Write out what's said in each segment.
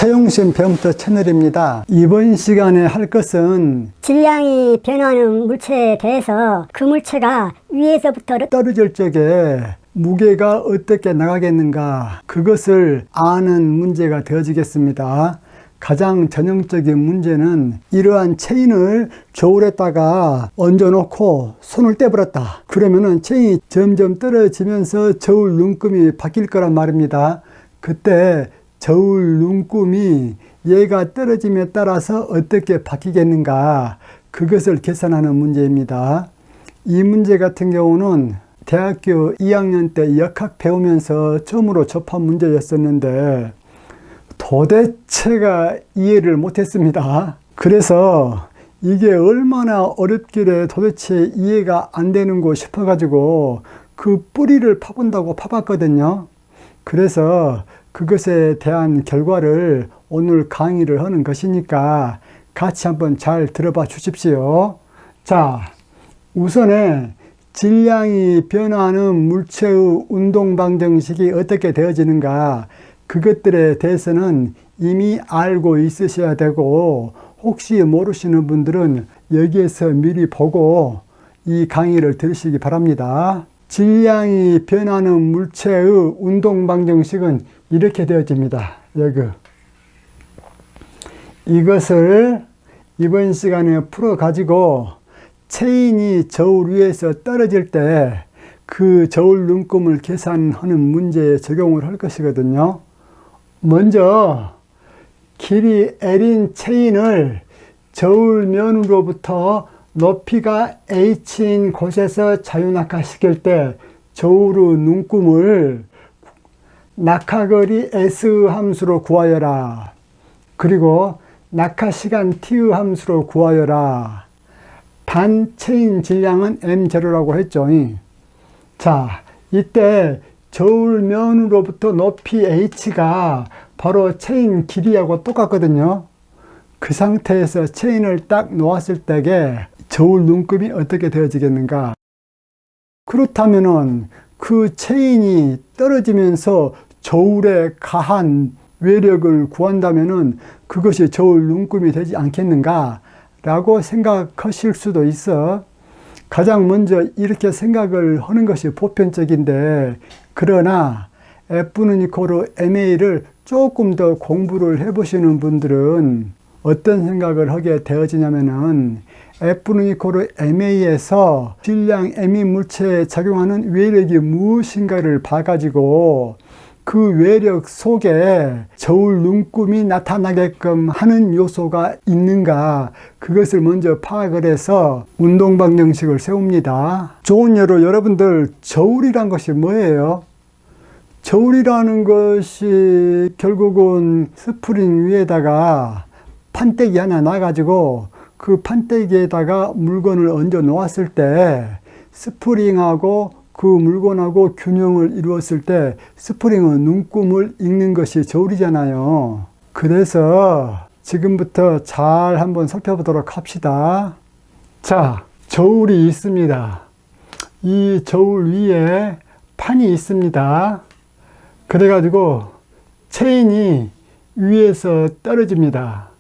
최용신 배움터 채널입니다. 이번 시간에 할 것은 질량이 변하는 물체에 대해서 그 물체가 위에서부터 떨어질 적에 무게가 어떻게 나가겠는가, 그것을 아는 문제가 되어지겠습니다. 가장 전형적인 문제는 이러한 체인을 저울에다가 얹어놓고 손을 떼버렸다. 그러면은 체인이 점점 떨어지면서 저울 눈금이 바뀔 거란 말입니다. 그때 저울 눈금이 얘가 떨어짐에 따라서 어떻게 바뀌겠는가, 그것을 계산하는 문제입니다. 이 문제 같은 경우는 대학교 2학년 때 역학 배우면서 처음으로 접한 문제였었는데 도대체가 이해를 못했습니다. 그래서 이게 얼마나 어렵길래 도대체 이해가 안 되는고 싶어가지고 그 뿌리를 파본다고 파봤거든요. 그래서 그것에 대한 결과를 오늘 강의를 하는 것이니까 같이 한번 잘 들어봐 주십시오. 자, 우선에 질량이 변화하는 물체의 운동 방정식이 어떻게 되어지는가, 그것들에 대해서는 이미 알고 있으셔야 되고, 혹시 모르시는 분들은 여기에서 미리 보고 이 강의를 들으시기 바랍니다. 질량이 변하는 물체의 운동 방정식은 이렇게 되어집니다. 여기 이것을 이번 시간에 풀어 가지고 체인이 저울 위에서 떨어질 때 그 저울 눈금을 계산하는 문제에 적용을 할 것이거든요. 먼저 길이 L인 체인을 저울면으로부터 높이가 h인 곳에서 자유낙하시킬 때 저울의 눈금을 낙하거리 s 함수로 구하여라. 그리고 낙하시간 t의 함수로 구하여라. 단 체인 질량은 m0라고 했죠. 자, 이때 저울면으로부터 높이 h가 바로 체인 길이하고 똑같거든요. 그 상태에서 체인을 딱 놓았을 때에 저울 눈금이 어떻게 되어지겠는가? 그렇다면은 그 체인이 떨어지면서 저울에 가한 외력을 구한다면은 그것이 저울 눈금이 되지 않겠는가? 라고 생각하실 수도 있어. 가장 먼저 이렇게 생각을 하는 것이 보편적인데, 그러나 F는 이코로 MA를 조금 더 공부를 해보시는 분들은 어떤 생각을 하게 되어지냐면은, F는 이코로 MA에서 질량 M인 물체에 작용하는 외력이 무엇인가를 봐가지고 그 외력 속에 저울 눈금이 나타나게끔 하는 요소가 있는가, 그것을 먼저 파악을 해서 운동 방정식을 세웁니다. 좋은 예로 여러분들, 저울이란 것이 뭐예요? 저울이라는 것이 결국은 스프링 위에다가 판때기 하나 놔가지고 그 판때기에다가 물건을 얹어 놓았을 때 스프링하고 그 물건하고 균형을 이루었을 때 스프링은 눈금을 읽는 것이 저울이잖아요. 그래서 지금부터 잘 한번 살펴보도록 합시다. 자, 저울이 있습니다. 이 저울 위에 판이 있습니다. 그래가지고 체인이 위에서 떨어집니다.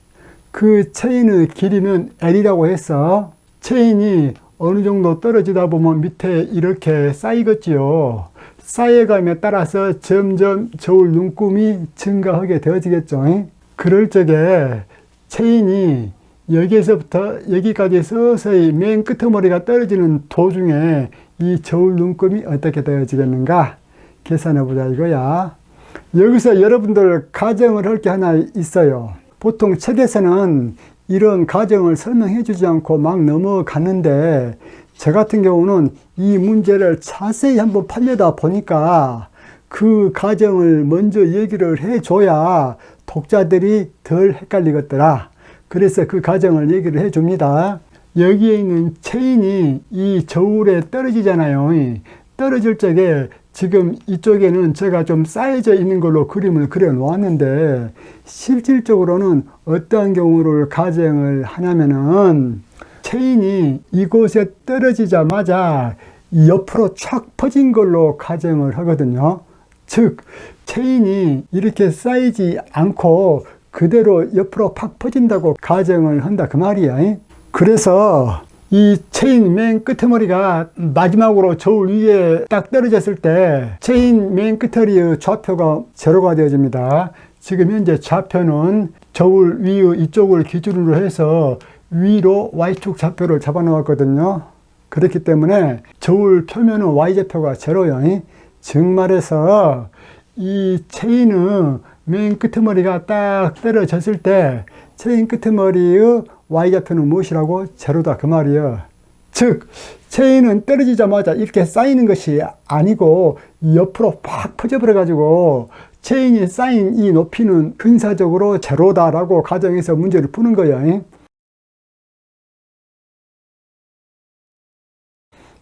그 체인의 길이는 L이라고 해서 체인이 어느 정도 떨어지다 보면 밑에 이렇게 쌓이겠지요. 쌓여감에 따라서 점점 저울 눈금이 증가하게 되어지겠죠. 그럴 적에 체인이 여기에서부터 여기까지 서서히 맨 끄트머리가 떨어지는 도중에 이 저울 눈금이 어떻게 되어지겠는가 계산해 보자 이거야. 여기서 여러분들 가정을 할 게 하나 있어요. 보통 책에서는 이런 가정을 설명해 주지 않고 막 넘어갔는데, 저 같은 경우는 이 문제를 자세히 한번 팔려다 보니까 그 가정을 먼저 얘기를 해줘야 독자들이 덜 헷갈리겠더라. 그래서 그 가정을 얘기를 해줍니다. 여기에 있는 체인이 이 저울에 떨어지잖아요. 떨어질 적에 지금 이쪽에는 제가 좀 쌓여져 있는 걸로 그림을 그려 놓았는데, 실질적으로는 어떠한 경우를 가정을 하냐면은 체인이 이곳에 떨어지자마자 옆으로 촥 퍼진 걸로 가정을 하거든요. 즉 체인이 이렇게 쌓이지 않고 그대로 옆으로 팍 퍼진다고 가정을 한다 그 말이야. 그래서 이 체인 맨 끝머리가 마지막으로 저울 위에 딱 떨어졌을 때 체인 맨 끝머리의 좌표가 제로가 되어집니다. 지금 현재 좌표는 저울 위의 이쪽을 기준으로 해서 위로 Y축 좌표를 잡아 놓았거든요. 그렇기 때문에 저울 표면은 Y좌표가 제로요. 즉 말해서 이 체인의 맨 끝머리가 딱 떨어졌을 때 체인 끝머리의 Y좌표는 무엇이라고? 제로다 그 말이에요. 즉 체인은 떨어지자마자 이렇게 쌓이는 것이 아니고 옆으로 팍 퍼져버려 가지고 체인이 쌓인 이 높이는 근사적으로 제로다라고 가정해서 문제를 푸는 거예요.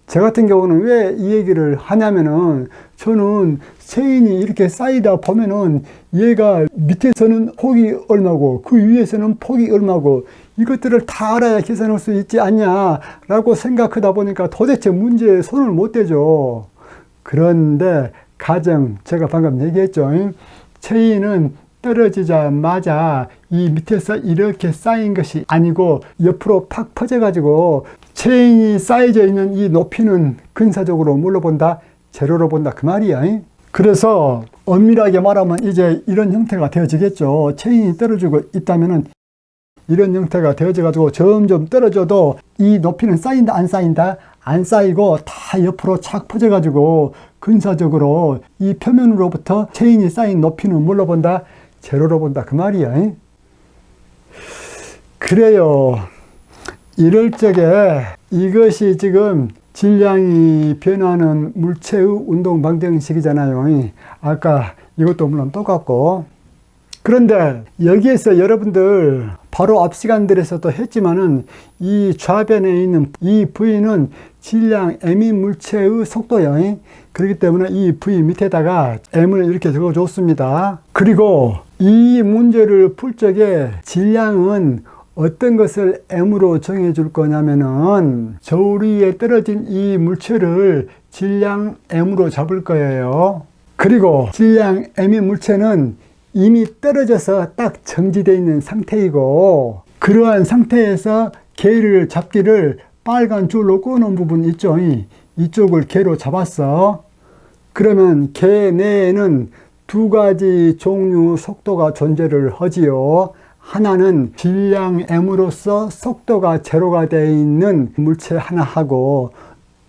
저 같은 경우는 왜 이 얘기를 하냐면은 저는 체인이 이렇게 쌓이다 보면은 얘가 밑에서는 폭이 얼마고 그 위에서는 폭이 얼마고 이것들을 다 알아야 계산할 수 있지 않냐라고 생각하다 보니까 도대체 문제에 손을 못 대죠. 그런데 가정 제가 방금 얘기했죠. 체인은 떨어지자마자 이 밑에서 이렇게 쌓인 것이 아니고 옆으로 팍 퍼져가지고 체인이 쌓여져 있는 이 높이는 근사적으로 뭘로 본다? 제로로 본다 그 말이야. 그래서 엄밀하게 말하면 이제 이런 형태가 되어지겠죠. 체인이 떨어지고 있다면은 이런 형태가 되어져가지고 점점 떨어져도 이 높이는 쌓인다 안 쌓인다? 안 쌓이고 다 옆으로 착 퍼져가지고 근사적으로 이 표면으로부터 체인이 쌓인 높이는 뭘로 본다? 제로로 본다 그 말이야. 그래요. 이럴 적에 이것이 지금 질량이 변하는 물체의 운동 방정식이잖아요. 아까 이것도 물론 똑같고. 그런데 여기에서 여러분들 바로 앞 시간들에서도 했지만은 이 좌변에 있는 이 V는 질량 M인 물체의 속도요. 그렇기 때문에 이 V 밑에다가 M을 이렇게 적어줬습니다. 그리고 이 문제를 풀 적에 질량은 어떤 것을 M으로 정해줄 거냐면은 저울 위에 떨어진 이 물체를 질량 M으로 잡을 거예요. 그리고 질량 M인 물체는 이미 떨어져서 딱 정지되어 있는 상태이고 그러한 상태에서 개를 잡기를 빨간 줄로 끊어놓은 부분 있죠. 이쪽을 개로 잡았어. 그러면 개 내에는 두 가지 종류 속도가 존재를 하지요. 하나는 질량 M으로서 속도가 제로가 되어 있는 물체 하나하고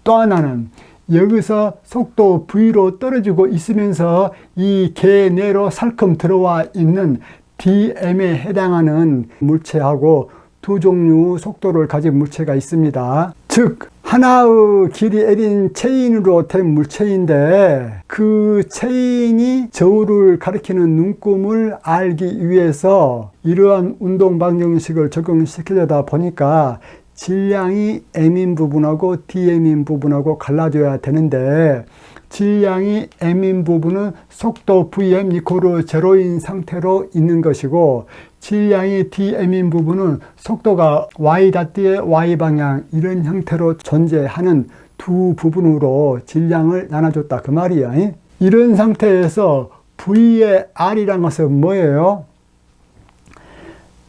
또 하나는 여기서 속도 V로 떨어지고 있으면서 이 개 내로 살금 들어와 있는 DM에 해당하는 물체하고 두 종류 속도를 가진 물체가 있습니다. 즉 하나의 길이 L인 체인으로 된 물체인데 그 체인이 저울을 가리키는 눈금을 알기 위해서 이러한 운동 방정식을 적용시키려다 보니까 질량이 M인 부분하고 DM인 부분하고 갈라져야 되는데 질량이 M인 부분은 속도 VM 이코르 제로인 상태로 있는 것이고 질량이 DM인 부분은 속도가 Y.D의 Y방향 이런 형태로 존재하는 두 부분으로 질량을 나눠줬다 그 말이야. 이런 상태에서 V의 R이란 것은 뭐예요?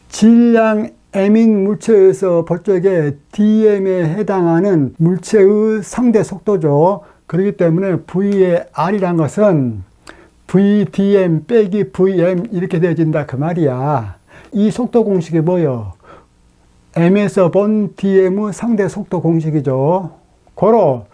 질량 M인 물체에서 볼 적에 DM에 해당하는 물체의 상대 속도죠. 그렇기 때문에 V의 R이란 것은 VDM 빼기 VM 이렇게 되어진다 그 말이야. 이 속도 공식이 뭐예요? M에서 본 DM의 상대 속도 공식이죠. 고로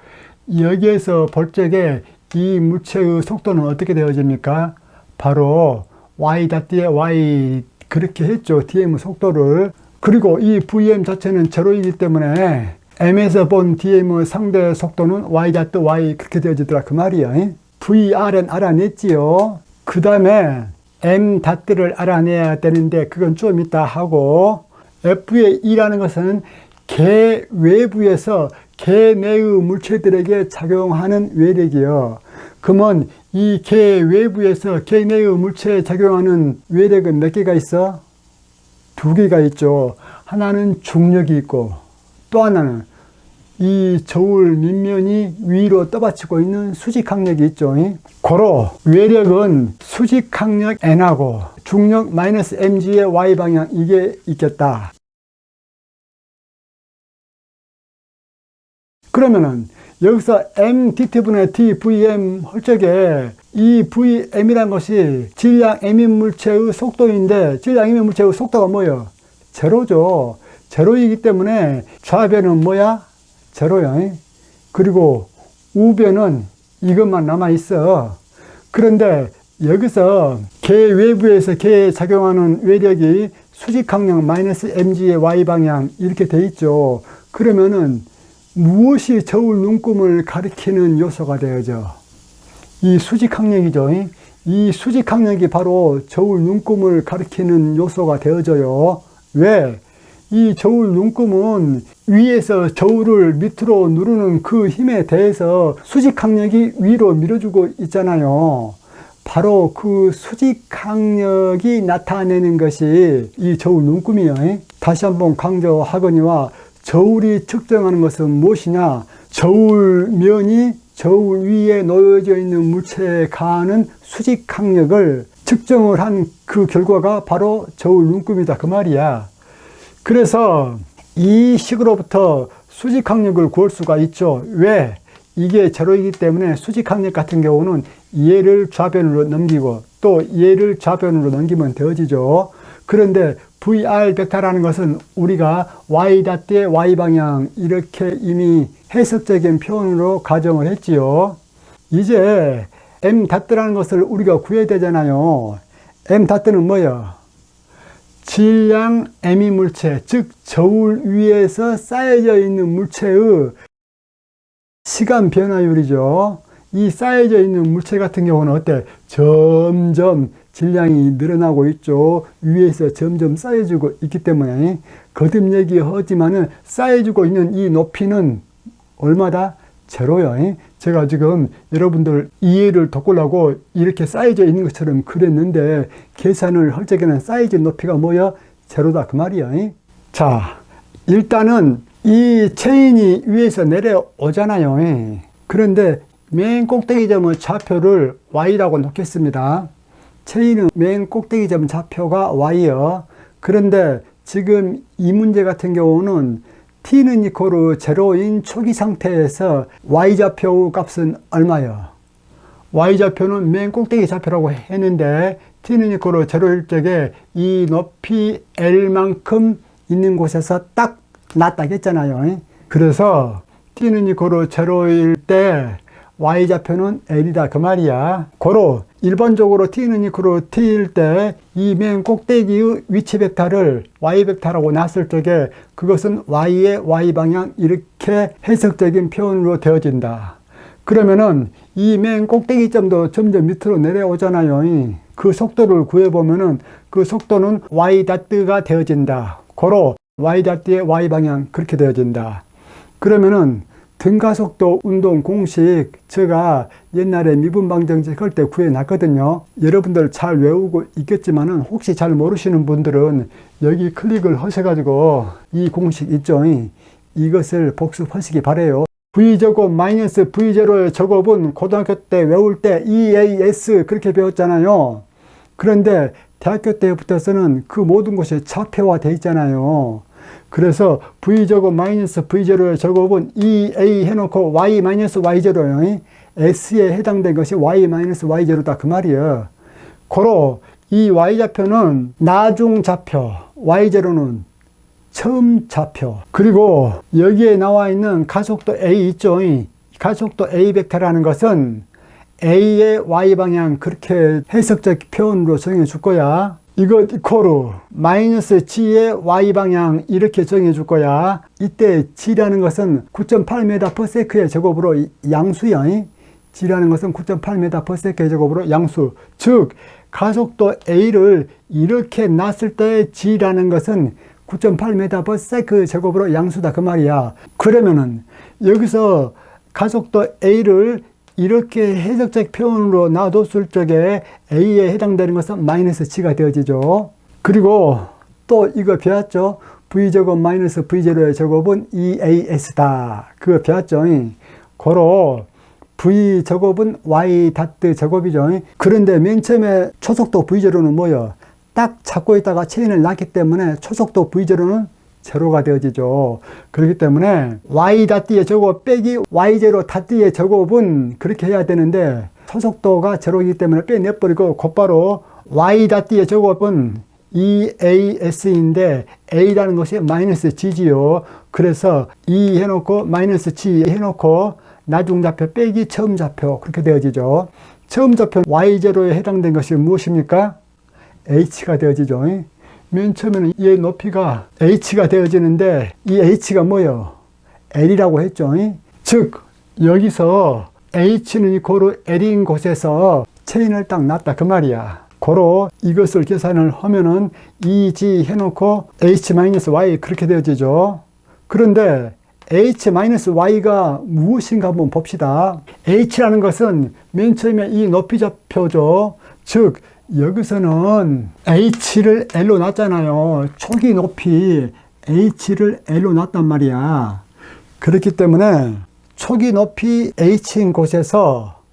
여기에서 볼 적에 이 물체의 속도는 어떻게 되어집니까? 바로 Y.D의 Y 그렇게 했죠. DM의 속도를. 그리고 이 VM 자체는 제로이기 때문에 M에서 본 DM의 상대 속도는 Y.Y 그렇게 되어지더라 그 말이야. VR은 알아냈지요. 그 다음에 M.를 알아내야 되는데 그건 좀 이따 하고 F의 E라는 것은 개 외부에서 개 내의 물체들에게 작용하는 외력이요. 그러면 이 개 외부에서 개 내의 물체에 작용하는 외력은 몇 개가 있어? 두 개가 있죠. 하나는 중력이 있고 또 하나는 이 저울 밑면이 위로 떠받치고 있는 수직항력이 있죠. 고로 외력은 수직항력 N하고 중력 마이너스 mg의 y방향 이게 있겠다. 그러면은 여기서 m dt분의 d vm 할 적에 이 vm이란 것이 질량 m인 물체의 속도인데 질량 m인 물체의 속도가 뭐예요? 제로죠. 제로이기 때문에 좌변은 뭐야? 제로야. 그리고 우변은 이것만 남아있어. 그런데 여기서 개 외부에서 개에 작용하는 외력이 수직항력 마이너스 mg의 y방향 이렇게 돼 있죠. 그러면은 무엇이 저울 눈금을 가리키는 요소가 되어져? 이 수직항력이죠. 이 수직항력이 바로 저울 눈금을 가리키는 요소가 되어져요. 왜? 이 저울 눈금은 위에서 저울을 밑으로 누르는 그 힘에 대해서 수직항력이 위로 밀어주고 있잖아요. 바로 그 수직항력이 나타내는 것이 이 저울 눈금이에요. 다시 한번 강조하거니와 저울이 측정하는 것은 무엇이냐? 저울면이 저울 위에 놓여져 있는 물체에 가하는 수직항력을 측정을 한 그 결과가 바로 저울 눈금이다 그 말이야. 그래서 이 식으로부터 수직항력을 구할 수가 있죠. 왜? 이게 제로이기 때문에 수직항력 같은 경우는 얘를 좌변으로 넘기고 또 얘를 좌변으로 넘기면 되어지죠. 그런데 VR 벡터라는 것은 우리가 y-의 y방향 이렇게 이미 해석적인 표현으로 가정을 했지요. 이제 m-라는 것을 우리가 구해야 되잖아요. m-는 뭐예요? 질량 m이 물체, 즉 저울 위에서 쌓여져 있는 물체의 시간 변화율이죠. 이 쌓여져 있는 물체 같은 경우는 어때? 점점 질량이 늘어나고 있죠. 위에서 점점 쌓여지고 있기 때문에 거듭 얘기하지만은 쌓여지고 있는 이 높이는 얼마다? 제로요. 제가 지금 여러분들 이해를 돕으려고 이렇게 쌓여져 있는 것처럼 그랬는데 계산을 할 적에는 쌓여진 높이가 뭐야? 제로다 그 말이야. 자, 일단은 이 체인이 위에서 내려오잖아요. 그런데 맨 꼭대기 점의 좌표를 y라고 놓겠습니다. 체인은 맨 꼭대기 점 좌표가 y요. 그런데 지금 이 문제 같은 경우는 t는 이코르 제로인 초기 상태에서 y좌표 값은 얼마요? y좌표는 맨 꼭대기 좌표라고 했는데 t는 이코르 제로일 적에 이 높이 l만큼 있는 곳에서 딱 낫다겠잖아요. 그래서 t는 이코르 제로일 때 y좌표는 l이다 그 말이야. 고로 일반적으로 t는 이코르 t일 때 이 맨 꼭대기의 위치 벡터를 y 벡터라고 놨을 적에 그것은 y의 y방향 이렇게 해석적인 표현으로 되어진다. 그러면은 이 맨 꼭대기 점도 점점 밑으로 내려오잖아요. 그 속도를 구해보면은 그 속도는 y-가 되어진다. 고로 y-의 y방향 그렇게 되어진다. 그러면은 등가속도 운동 공식 제가 옛날에 미분방정식 할 때 구해놨거든요. 여러분들 잘 외우고 있겠지만은 혹시 잘 모르시는 분들은 여기 클릭을 하셔가지고 이 공식 있죠. 이것을 복습하시기 바래요. V제곱 마이너스 V0의 제곱은 고등학교 때 외울 때 EAS 그렇게 배웠잖아요. 그런데 대학교 때부터서는 그 모든 것이 좌표화되어 있잖아요. 그래서 V제곱 마이너스 V0의 제곱은 EA 해놓고 Y 마이너스 Y0요. S에 해당된 것이 Y 마이너스 Y0다 그 말이에요. 고로 이 Y좌표는 나중 좌표, Y0는 처음 좌표. 그리고 여기에 나와 있는 가속도 A 있죠. 가속도 A 벡터라는 것은 A의 Y방향 그렇게 해석적 표현으로 정해 줄 거야. 이거 이코르 마이너스 G의 Y방향 이렇게 정해 줄 거야. 이때 G라는 것은 9.8m/s의 제곱으로 양수야. G라는 것은 9.8m/s의 제곱으로 양수. 즉 가속도 A를 이렇게 놨을 때 G라는 것은 9.8m/s 제곱으로 양수다 그 말이야. 그러면은 여기서 가속도 A를 이렇게 해석적 표현으로 놔뒀을 적에 A에 해당되는 것은 마이너스 G가 되어지죠. 그리고 또 이거 배웠죠. V제곱 마이너스 V0의 제곱은 2AS다. 그거 배웠죠? 고로 V제곱은 Y 다트 제곱이죠. 그런데 맨 처음에 초속도 V0는 뭐예요? 딱 잡고 있다가 체인을 놨기 때문에 초속도 V0는 제로가 되어지죠. 그렇기 때문에 Y 다트의 제곱 빼기 Y0 다트의 제곱은 그렇게 해야 되는데 초속도가 제로이기 때문에 빼내버리고 곧바로 Y 다트의 제곱은 2AS인데 A라는 것이 마이너스 G지요. 그래서 2 해놓고 마이너스 G 해놓고 나중좌표 빼기 처음좌표 그렇게 되어지죠. 처음좌표 Y0에 해당된 것이 무엇입니까? H가 되어지죠. 맨 처음에는 얘 높이가 H가 되어지는데 이 H가 뭐예요? L이라고 했죠. 즉 여기서 H는 고로 L인 곳에서 체인을 딱 놨다 그 말이야. 고로 이것을 계산을 하면은 2G 해놓고 H-Y 그렇게 되어지죠. 그런데 H-Y가 무엇인가 한번 봅시다. H라는 것은 맨 처음에 이 높이 좌표죠. 즉 여기서는 H를 L로 놨잖아요. 초기 높이 H를 L로 놨단 말이야. 그렇기 때문에 초기 높이 H인 곳에서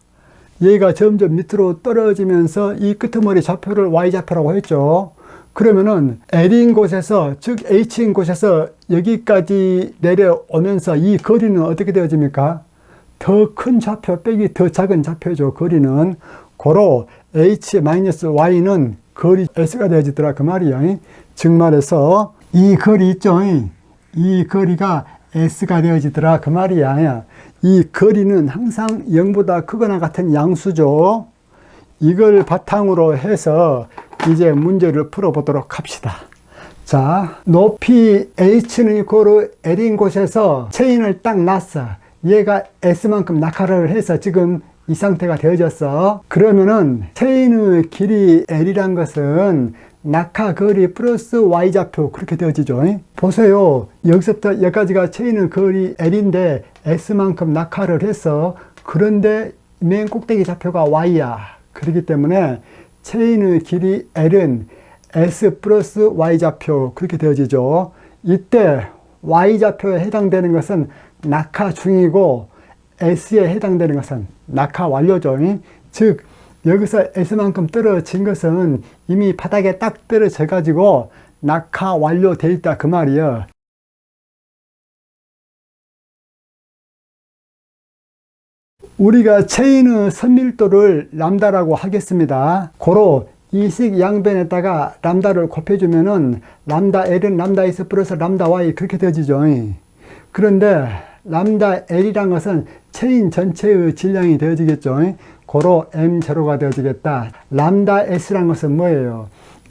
얘가 점점 밑으로 떨어지면서 이 끄트머리 좌표를 Y좌표라고 했죠. 그러면은 L인 곳에서, 즉 H인 곳에서 여기까지 내려오면서 이 거리는 어떻게 되어집니까? 더 큰 좌표 빼기 더 작은 좌표죠. 거리는. 고로 H-Y는 거리 S가 되어지더라 그 말이야. 즉 말해서 이 거리 있죠. 이 거리가 S가 되어지더라 그 말이야. 이 거리는 항상 0보다 크거나 같은 양수죠. 이걸 바탕으로 해서 이제 문제를 풀어보도록 합시다. 자, 높이 H는 고로 L인 곳에서 체인을 딱 놨어. 얘가 S만큼 낙하를 해서 지금 이 상태가 되어졌어. 그러면은 체인의 길이 L이란 것은 낙하 거리 플러스 Y좌표 그렇게 되어지죠. 보세요. 여기서부터 여기까지가 체인의 거리 L인데 S만큼 낙하를 했어. 그런데 맨 꼭대기 좌표가 Y야. 그렇기 때문에 체인의 길이 L은 S 플러스 Y좌표 그렇게 되어지죠. 이때 Y좌표에 해당되는 것은 낙하 중이고 S에 해당되는 것은 낙하 완료죠. 즉 여기서 S만큼 떨어진 것은 이미 바닥에 딱 떨어져 가지고 낙하 완료되어 있다 그 말이에요. 우리가 체인의 선밀도를 람다라고 하겠습니다. 고로 이식 양변에다가 람다를 곱해주면은 람다 L은 람다 S 플러스 람다 Y 그렇게 되어지죠. 그런데 람다 L이란 것은 체인 전체의 질량이 되어지겠죠. 고로 M0가 되어지겠다. 람다 S란 것은 뭐예요?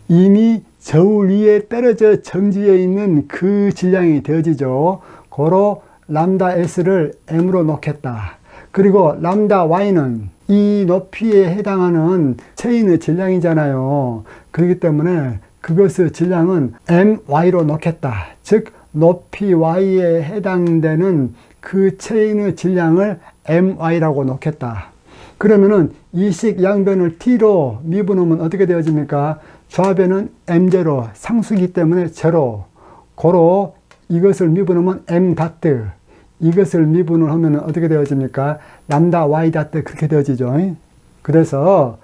이미 저울 위에 떨어져 정지해 있는 그 질량이 되어지죠. 고로 람다 S를 M으로 놓겠다. 그리고 람다 Y는 이 높이에 해당하는 체인의 질량이잖아요. 그렇기 때문에 그것의 질량은 MY로 놓겠다. 즉 높이 Y에 해당되는 그 체인의 질량을 MY라고 놓겠다. 그러면은 이식 양변을 T로 미분하면 어떻게 되어집니까? 좌변은 M0, 상수기 때문에 제로. 고로 이것을 미분하면 M 다트. 이것을 미분을 하면 어떻게 되어집니까? 람다 Y 다트 그렇게 되어지죠. 그래서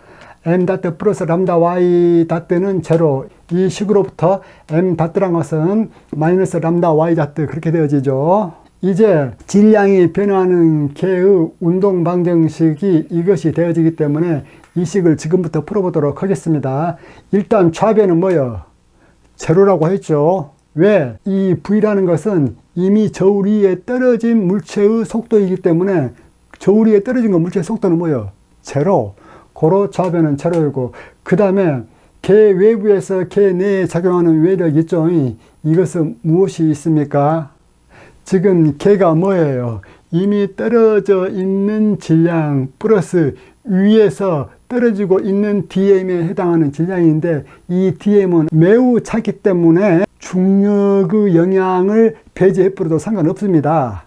M 다트 플러스 람다 Y 다트는 제로. 이 식으로부터 M 다트란 것은 마이너스 람다 Y 다트 그렇게 되어지죠. 이제 질량이 변화하는 개의 운동 방정식이 이것이 되어지기 때문에 이 식을 지금부터 풀어보도록 하겠습니다. 일단 좌변은 뭐예요? 제로라고 했죠. 왜? 이 V라는 것은 이미 저울 위에 떨어진 물체의 속도이기 때문에 저울 위에 떨어진 거 물체의 속도는 뭐예요? 제로. 고로 좌변은 제로이고, 그 다음에 개 외부에서 개 내에 작용하는 외력 있죠. 이것은 무엇이 있습니까? 지금 개가 뭐예요? 이미 떨어져 있는 질량 플러스 위에서 떨어지고 있는 DM에 해당하는 질량인데 이 DM은 매우 작기 때문에 중력의 영향을 배제해버려도 상관없습니다.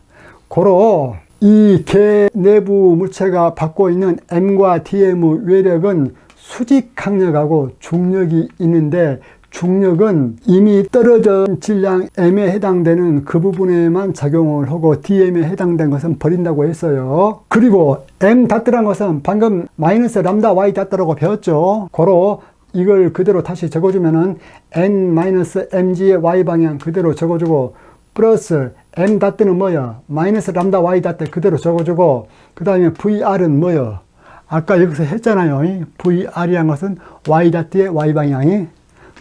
고로 이 개 내부 물체가 받고 있는 M과 DM의 외력은 수직 강력하고 중력이 있는데 중력은 이미 떨어진 질량 m에 해당되는 그 부분에만 작용을 하고 dm에 해당된 것은 버린다고 했어요. 그리고 m 닷트란 것은 방금 마이너스 람다 y 닷트라고 배웠죠. 고로 이걸 그대로 다시 적어주면은 n-mg의 y방향 그대로 적어주고 플러스 m 닷트는 뭐야? 마이너스 람다 y 닷트 그대로 적어주고 그 다음에 vr은 뭐야? 아까 여기서 했잖아요. vr이란 것은 y 닷트의 y방향이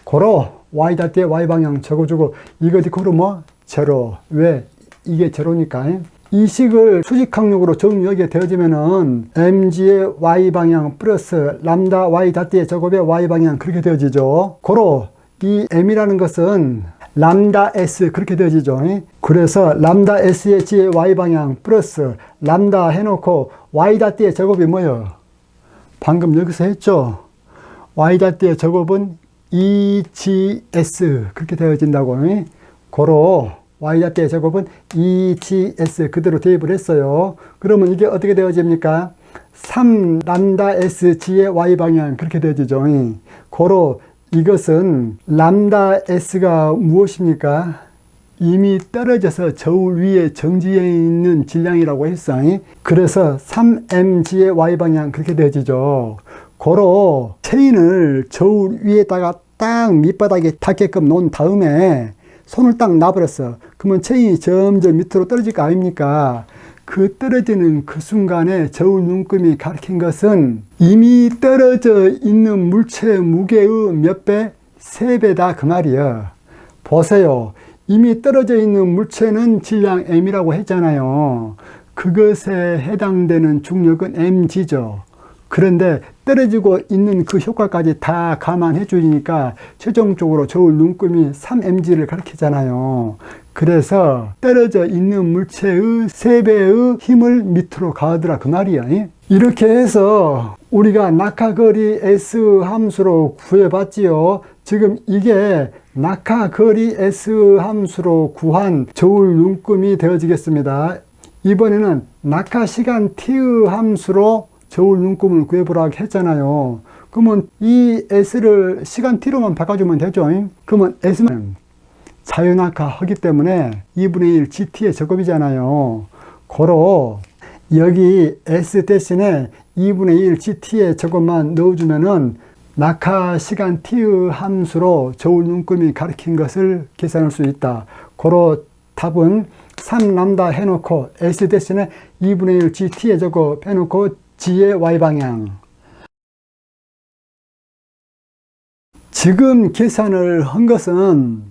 고로 y 닷트의 y방향 적어주고 이거 디코로 뭐? 제로. 왜? 이게 제로니까. 이 식을 수직항력으로 정리하게 되어지면은 mg의 y방향 플러스 람다 y 닷트의 제곱의 y방향 그렇게 되어지죠. 고로 이 m이라는 것은 람다 s 그렇게 되어지죠. 그래서 람다 s의 g의 y방향 플러스 람다 해놓고 y 닷트의 제곱이 뭐예요? 방금 여기서 했죠. y 닷트의 제곱은 EGS 그렇게 되어진다고. 고로 y 닷트의 제곱은 EGS 그대로 대입을 했어요. 그러면 이게 어떻게 되어집니까? 3 람다 SG의 y방향 그렇게 되어지죠. 고로 이것은 람다 S가 무엇입니까? 이미 떨어져서 저울 위에 정지해 있는 질량이라고 했어. 그래서 3mg의 y방향 그렇게 되어지죠. 고로 체인을 저울 위에다가 딱 밑바닥에 닿게끔 놓은 다음에 손을 딱 놔버렸어. 그러면 체인이 점점 밑으로 떨어질 거 아닙니까? 그 떨어지는 그 순간에 저울 눈금이 가리킨 것은 이미 떨어져 있는 물체 무게의 몇 배? 3배다 그 말이야. 보세요. 이미 떨어져 있는 물체는 질량 m이라고 했잖아요. 그것에 해당되는 중력은 mg죠. 그런데 떨어지고 있는 그 효과까지 다 감안해 주니까 최종적으로 저울 눈금이 3mg를 가리키잖아요. 그래서 떨어져 있는 물체의 3배의 힘을 밑으로 가하더라 그 말이야. 이렇게 해서 우리가 낙하거리 S 함수로 구해봤지요. 지금 이게 낙하거리 S 함수로 구한 저울 눈금이 되어지겠습니다. 이번에는 낙하시간 T의 함수로 저울 눈금을 구해보라고 했잖아요. 그러면 이 S를 시간 T로만 바꿔주면 되죠. 그러면 S는 자유낙하 하기 때문에 2분의 1 GT의 제곱이잖아요. 고로 여기 S 대신에 2분의 1 GT의 제곱만 넣어주면은 낙하 시간 T의 함수로 저울 눈금이 가리킨 것을 계산할 수 있다. 고로 답은 3람다 해놓고 S 대신에 2분의 1 GT의 제곱 해놓고 G의 Y방향. 지금 계산을 한 것은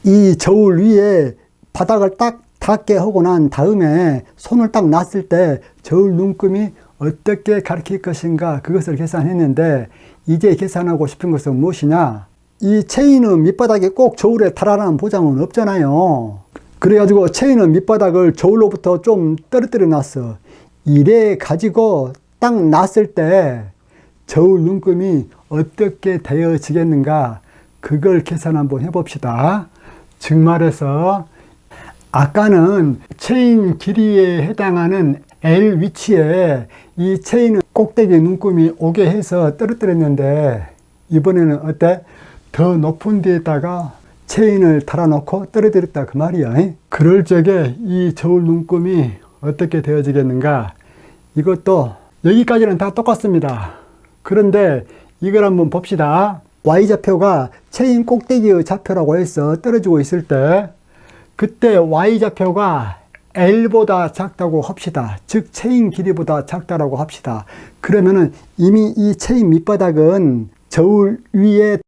이 저울 위에 바닥을 딱 닿게 하고 난 다음에 손을 딱 놨을 때 저울 눈금이 어떻게 가리킬 것인가 그것을 계산했는데 이제 계산하고 싶은 것은 무엇이냐? 이 체인은 밑바닥에 꼭 저울에 달아나는 보장은 없잖아요. 그래가지고 체인은 밑바닥을 저울로부터 좀 떨어뜨려 놨어. 이래 가지고 딱 놨을 때 저울 눈금이 어떻게 되어지겠는가 그걸 계산 한번 해봅시다. 즉 말해서 아까는 체인 길이에 해당하는 L 위치에 이 체인은 꼭대기 눈금이 오게 해서 떨어뜨렸는데 이번에는 어때? 더 높은 데에다가 체인을 달아놓고 떨어뜨렸다 그 말이야. 그럴 적에 이 저울 눈금이 어떻게 되어지겠는가? 이것도 여기까지는 다 똑같습니다. 그런데 이걸 한번 봅시다. Y좌표가 체인 꼭대기의 좌표라고 해서 떨어지고 있을 때 그때 Y좌표가 L보다 작다고 합시다. 즉 체인 길이보다 작다라고 합시다. 그러면은 이미 이 체인 밑바닥은 저울 위에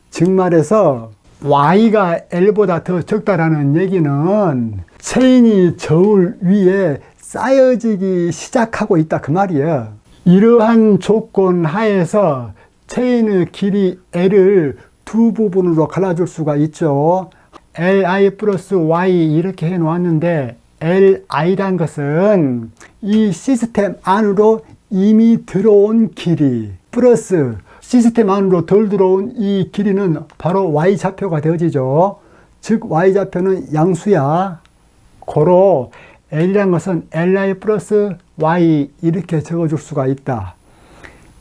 즉 말해서 Y가 L보다 더 적다라는 얘기는 체인이 저울 위에 쌓여지기 시작하고 있다 그 말이에요. 이러한 조건 하에서 체인의 길이 L을 두 부분으로 갈라줄 수가 있죠. Li 플러스 Y 이렇게 해 놓았는데 Li란 것은 이 시스템 안으로 이미 들어온 길이 플러스 시스템 안으로 덜 들어온 이 길이는 바로 Y좌표가 되어지죠. 즉 Y좌표는 양수야. 고로 L이란 것은 Li 플러스 Y 이렇게 적어줄 수가 있다.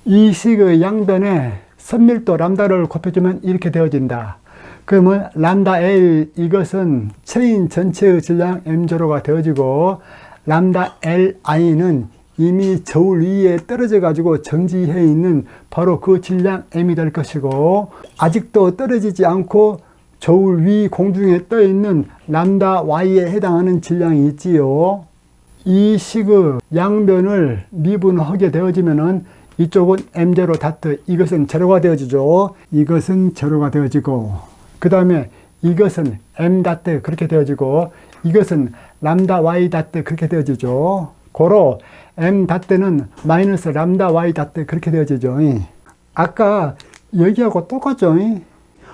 이 식의 양변에 선밀도 람다를 곱해주면 이렇게 되어진다. 그러면 람다 L 이것은 체인 전체의 질량 m제로가 되어지고 람다 Li는 이미 저울 위에 떨어져 가지고 정지해 있는 바로 그 질량 m이 될 것이고 아직도 떨어지지 않고 저울 위 공중에 떠 있는 람다 y에 해당하는 질량이 있지요. 이 식의 양변을 미분하게 되어지면은 이쪽은 m0 다트 이것은 제로가 되어지죠. 이것은 제로가 되어지고 그 다음에 이것은 m 다트 그렇게 되어지고 이것은 람다 y 다트 그렇게 되어지죠. 고로 m 다트는 마이너스 람다 y 다트 그렇게 되어지죠. 아까 여기하고 똑같죠.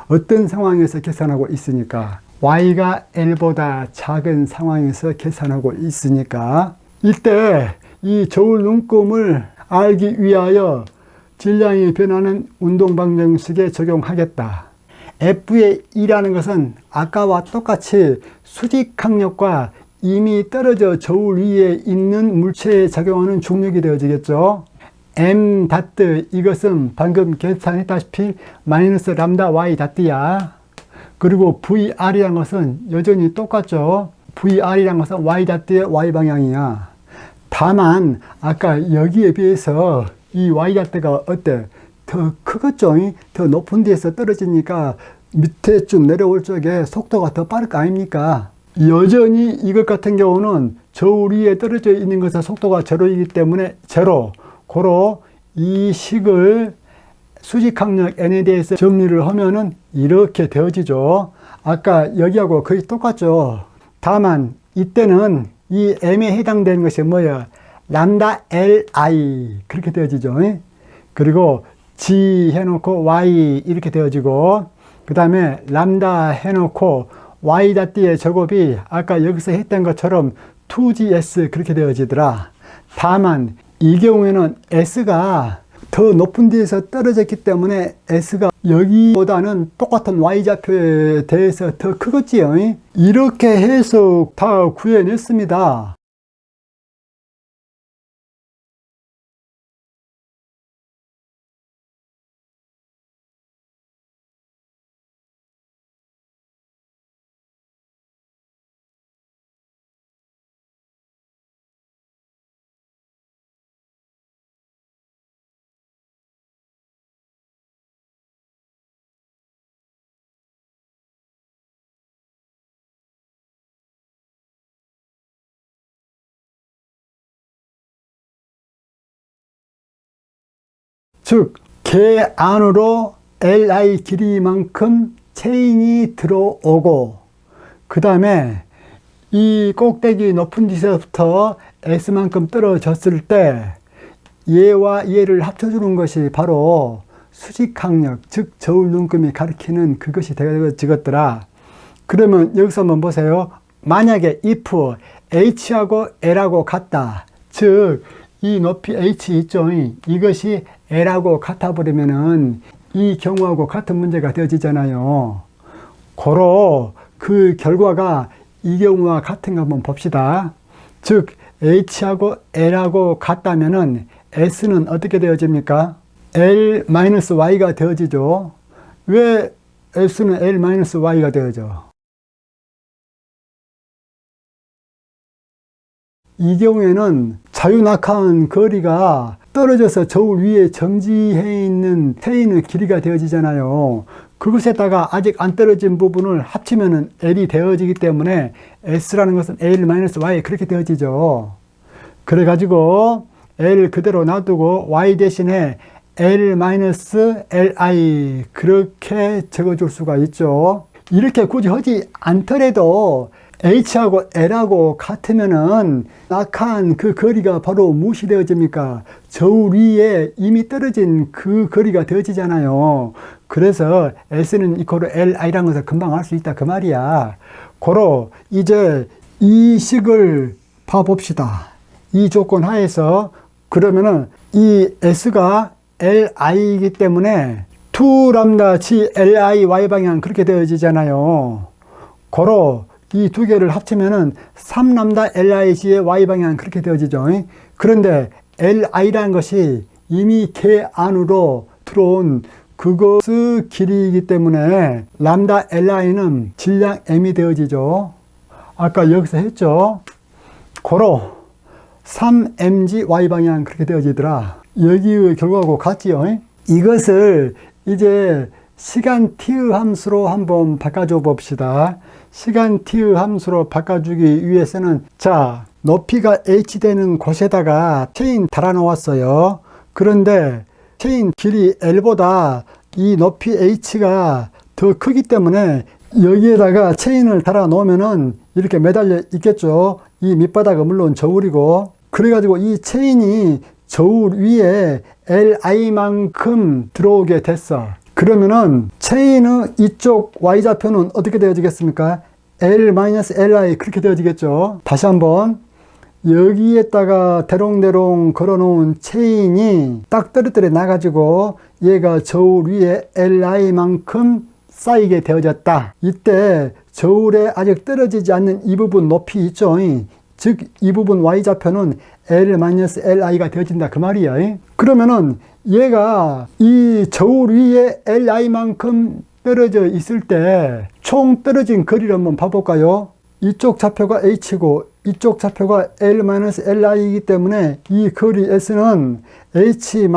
어떤 상황에서 계산하고 있으니까 y가 l보다 작은 상황에서 계산하고 있으니까 이때 이 저울 눈금을 알기 위하여 질량이 변하는 운동방정식에 적용하겠다. F의 E라는 것은 아까와 똑같이 수직항력과 이미 떨어져 저울 위에 있는 물체에 작용하는 중력이 되어지겠죠. M 다트 이것은 방금 계산했다시피 마이너스 람다 Y 다트야. 그리고 VR이라는 것은 여전히 똑같죠. VR이라는 것은 Y 다트의 Y 방향이야. 다만 아까 여기에 비해서 이 Y 다트가 어때? 더 크겠죠? 더 높은 데서 떨어지니까 밑에 쭉 내려올 적에 속도가 더 빠를 거 아닙니까? 여전히 이것 같은 경우는 저울 위에 떨어져 있는 것은 속도가 제로이기 때문에 제로. 고로 이 식을 수직항력 n에 대해서 정리를 하면은 이렇게 되어지죠. 아까 여기하고 거의 똑같죠. 다만 이때는 이 m에 해당되는 것이 뭐예요? 람다 li 그렇게 되어지죠. 그리고 g 해놓고 y 이렇게 되어지고 그 다음에 람다 해놓고 y 다트의 제곱이 아까 여기서 했던 것처럼 2gs 그렇게 되어지더라. 다만 이 경우에는 s가 더 높은 데에서 떨어졌기 때문에 s가 여기보다는 똑같은 y좌표에 대해서 더 크겠지요. 이렇게 해서 다 구해냈습니다. 즉, 개 안으로 li 길이만큼 체인이 들어오고 그 다음에 이 꼭대기 높은 데서부터 s만큼 떨어졌을 때 얘와 얘를 합쳐주는 것이 바로 수직항력, 즉 저울 눈금이 가리키는 그것이 되어지겠더라. 그러면 여기서 한번 보세요. 만약에 if h하고 l하고 같다, 즉 이 높이 h 있죠. 이것이 l하고 같아 버리면은 이 경우하고 같은 문제가 되어지잖아요. 고로 그 결과가 이 경우와 같은가 한번 봅시다. 즉 h하고 l하고 같다면은 s는 어떻게 되어집니까? l-y가 되어지죠. 왜 s는 l-y가 되어져? 이 경우에는 자유낙하한 거리가 떨어져서 저울 위에 정지해 있는 체인의 길이가 되어지잖아요. 그것에다가 아직 안 떨어진 부분을 합치면은 L이 되어지기 때문에 S라는 것은 L-Y 그렇게 되어지죠. 그래가지고 L 그대로 놔두고 Y 대신에 L-Li 그렇게 적어줄 수가 있죠. 이렇게 굳이 하지 않더라도 H하고 L하고 같으면은 낙하한 그 거리가 바로 무엇이 되어집니까? 저울 위에 이미 떨어진 그 거리가 되어지잖아요. 그래서 S는 이코르 Li라는 것을 금방 알 수 있다 그 말이야. 고로 이제 이 식을 봐봅시다. 이 조건 하에서 그러면은 이 S가 Li이기 때문에 2람다 G Li Y 방향 그렇게 되어지잖아요. 고로 이 두 개를 합치면은 3람다 LIG의 Y 방향 그렇게 되어지죠. 그런데 LI라는 것이 이미 개 안으로 들어온 그것의 길이이기 때문에 람다 li는 질량 m이 되어지죠. 아까 여기서 했죠. 고로 3mg y방향 그렇게 되어지더라. 여기의 결과하고 같지요. 이것을 이제 시간 t의 함수로 한번 바꿔줘 봅시다. 시간 t의 함수로 바꿔주기 위해서는 자, 높이가 h 되는 곳에다가 체인 달아 놓았어요. 그런데 체인 길이 L보다 이 높이 h가 더 크기 때문에 여기에다가 체인을 달아 놓으면은 이렇게 매달려 있겠죠. 이 밑바닥은 물론 저울이고, 그래가지고 이 체인이 저울 위에 li만큼 들어오게 됐어. 그러면은 체인의 이쪽 y좌표는 어떻게 되어지겠습니까? l-li 그렇게 되어지겠죠. 다시 한번 여기에다가 대롱대롱 걸어놓은 체인이 딱 떨어뜨려 나가지고 얘가 저울 위에 li만큼 쌓이게 되어졌다. 이때 저울에 아직 떨어지지 않는 이 부분 높이 있죠. 즉 이 부분 y좌표는 l-li가 되어진다 그 말이야. 그러면은 얘가 이 저울 위에 li만큼 떨어져 있을 때 총 떨어진 거리를 한번 봐볼까요? 이쪽 좌표가 h고 이쪽 좌표가 l-li이기 때문에 이 거리 s는 h-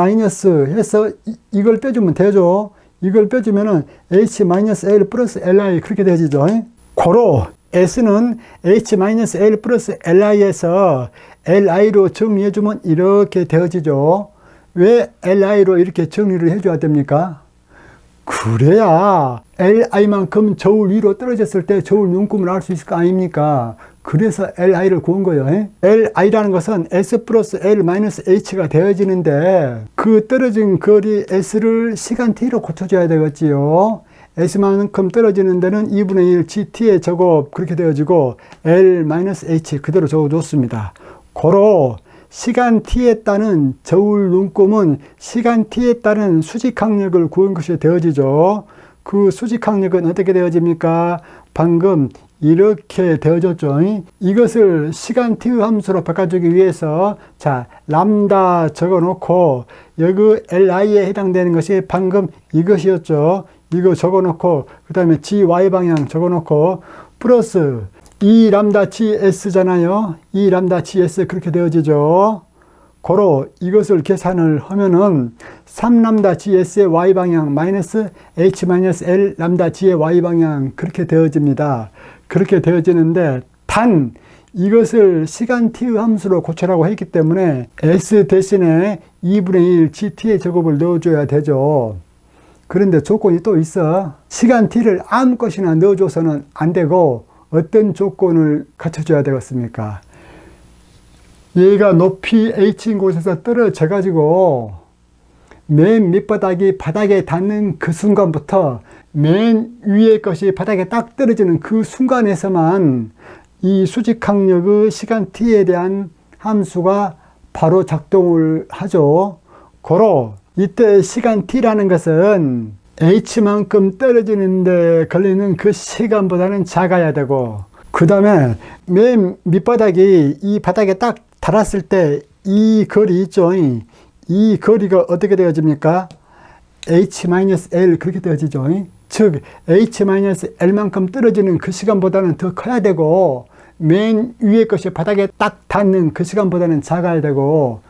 해서 이걸 빼주면 되죠. 이걸 빼주면은 h-l 플러스 li 그렇게 되어지죠. 고로 s는 h-l 플러스 li에서 li로 정리해주면 이렇게 되어지죠. 왜 li로 이렇게 정리를 해줘야 됩니까? 그래야 li만큼 저울 위로 떨어졌을 때 저울 눈금을 알 수 있을 거 아닙니까? 그래서 li를 구한 거예요. li라는 것은 s 플러스 l 마이너스 h가 되어지는데 그 떨어진 거리 s를 시간 t로 고쳐줘야 되겠지요. s만큼 떨어지는 데는 2분의 1 gt의 제곱 그렇게 되어지고 l 마이너스 h 그대로 적어줬습니다. 고로 시간 t에 따른 저울 눈금은 시간 t에 따른 수직항력을 구한 것이 되어지죠. 그 수직항력은 어떻게 되어집니까? 방금 이렇게 되어졌죠. 이것을 시간 t의 함수로 바꿔주기 위해서 자, 람다 적어놓고 여기 li에 해당되는 것이 방금 이것이었죠. 이거 적어놓고 그 다음에 gy 방향 적어놓고 플러스 2 람다 gs잖아요. 2 람다 gs 그렇게 되어지죠. 고로 이것을 계산을 하면은 3 람다 gs의 y방향 마이너스 h-l 람다 g의 y방향 그렇게 되어집니다. 그렇게 되어지는데 단 이것을 시간 t의 함수로 고쳐라고 했기 때문에 s 대신에 2분의 1 gt의 제곱을 넣어줘야 되죠. 그런데 조건이 또 있어. 시간 t를 아무 것이나 넣어줘서는 안 되고 어떤 조건을 갖춰줘야 되겠습니까? 얘가 높이 h인 곳에서 떨어져 가지고 맨 밑바닥이 바닥에 닿는 그 순간부터 맨 위의 것이 바닥에 딱 떨어지는 그 순간에서만 이 수직항력의 시간 t에 대한 함수가 바로 작동을 하죠. 고로 이때 시간 t라는 것은 h만큼 떨어지는데 걸리는 그 시간보다는 작아야 되고, 그 다음에 맨 밑바닥이 이 바닥에 딱 닿았을 때 이 거리 있죠. 이 거리가 어떻게 되어집니까? h-l 그렇게 되어지죠. 즉 h-l만큼 떨어지는 그 시간보다는 더 커야 되고 맨 위의 것이 바닥에 딱 닿는 그 시간보다는 작아야 되고,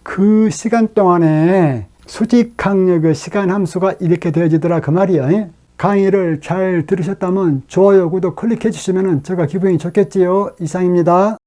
그 시간 동안에 수직항력의 시간 함수가 이렇게 되어지더라 그 말이에요. 강의를 잘 들으셨다면 좋아요, 구독 클릭해 주시면 제가 기분이 좋겠지요. 이상입니다.